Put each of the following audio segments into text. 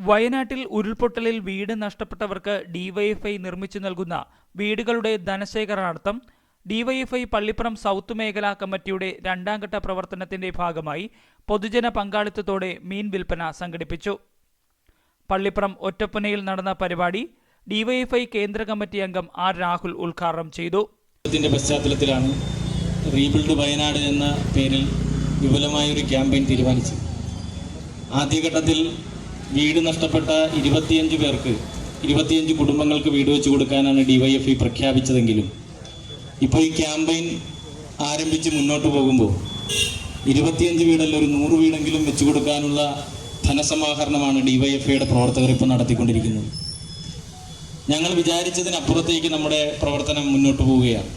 വയനാട്ടിൽ ഉരുൾപൊട്ടലിൽ വീട് നഷ്ടപ്പെട്ടവർക്ക് ഡിവൈഎഫ്ഐ നിർമ്മിച്ചു നൽകുന്ന വീടുകളുടെ ധനശേഖരണാർത്ഥം ഡിവൈഎഫ്ഐ പള്ളിപ്പുറം സൗത്ത് മേഖലാ കമ്മിറ്റിയുടെ രണ്ടാംഘട്ട പ്രവർത്തനത്തിന്റെ ഭാഗമായി പൊതുജന പങ്കാളിത്തത്തോടെ മീൻ വിൽപ്പന സംഘടിപ്പിച്ചു. പള്ളിപ്പുറം ഒറ്റപ്പനയിൽ നടന്ന പരിപാടി ഡിവൈഎഫ്ഐ കേന്ദ്ര കമ്മിറ്റി അംഗം ആർ രാഹുൽ ഉദ്ഘാടനം ചെയ്തു. ഇതിന്റെ പശ്ചാത്തലത്തിലാണ് റീബിൽഡ് വയനാട് എന്ന പേരിൽ വിപുലമായൊരു ക്യാമ്പയിൻ തീരുമാനിച്ചത്. ആദ്യഘട്ടത്തിൽ വീട് നഷ്ടപ്പെട്ട 25 പേർക്ക് 25 കുടുംബങ്ങൾക്ക് വീട് വെച്ച് കൊടുക്കാനാണ് ഡിവൈഎഫ്ഐ പ്രഖ്യാപിച്ചതെങ്കിലും ഇപ്പോൾ ഈ ക്യാമ്പയിൻ ആരംഭിച്ച് മുന്നോട്ട് പോകുമ്പോൾ 25 വീടല്ല, ഒരു 100 വീടെങ്കിലും വെച്ചു കൊടുക്കാനുള്ള ധനസമാഹരണമാണ് ഡിവൈഎഫ്ഐയുടെ പ്രവർത്തകർ ഇപ്പോൾ നടത്തിക്കൊണ്ടിരിക്കുന്നത്. ഞങ്ങൾ വിചാരിച്ചതിനപ്പുറത്തേക്ക് നമ്മുടെ പ്രവർത്തനം മുന്നോട്ട് പോവുകയാണ്.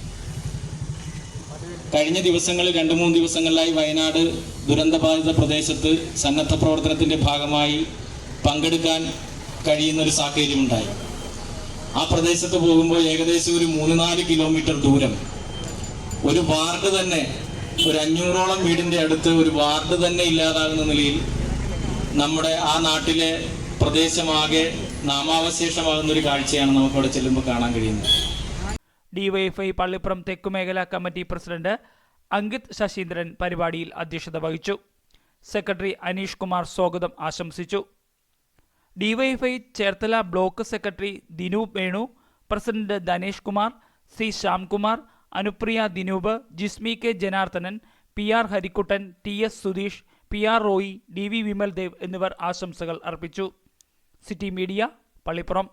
കഴിഞ്ഞ ദിവസങ്ങളിൽ 2-3 ദിവസങ്ങളിലായി വയനാട് ദുരന്തബാധിത പ്രദേശത്ത് സന്നദ്ധ പ്രവർത്തനത്തിൻ്റെ ഭാഗമായി പങ്കെടുക്കാൻ കഴിയുന്നൊരു സാഹചര്യമുണ്ടായി. ആ പ്രദേശത്ത് പോകുമ്പോൾ ഏകദേശം ഒരു 3-4 കിലോമീറ്റർ ദൂരം ഒരു വാർഡ് തന്നെ, ഒരു 500ഓളം വീടിൻ്റെ അടുത്ത് ഒരു വാർഡ് തന്നെ ഇല്ലാതാകുന്ന നിലയിൽ നമ്മുടെ ആ നാട്ടിലെ പ്രദേശമാകെ നാമാവശേഷമാകുന്നൊരു കാഴ്ചയാണ് നമുക്കവിടെ ചെല്ലുമ്പോൾ കാണാൻ കഴിയുന്നത്. ഡിവൈഎഫ്ഐ പള്ളിപ്പുറം തെക്കുമേഖലാ കമ്മിറ്റി പ്രസിഡന്റ് അങ്കിത് ശശീന്ദ്രൻ പരിപാടിയിൽ അധ്യക്ഷത വഹിച്ചു. സെക്രട്ടറി അനീഷ് കുമാർ സ്വാഗതം ആശംസിച്ചു. DYFI Cherthala block secretary Dinu Venu, president Dhanesh Kumar, C Shyamkumar, Anupriya Dinoop, Jismi K Janardhanan, P R Harikuttan, T S Sudheesh, P R Roy, D V Vimal Dev എന്നിവർ ആശംസകൾ അർപ്പിച്ചു. City media, Pallippuram.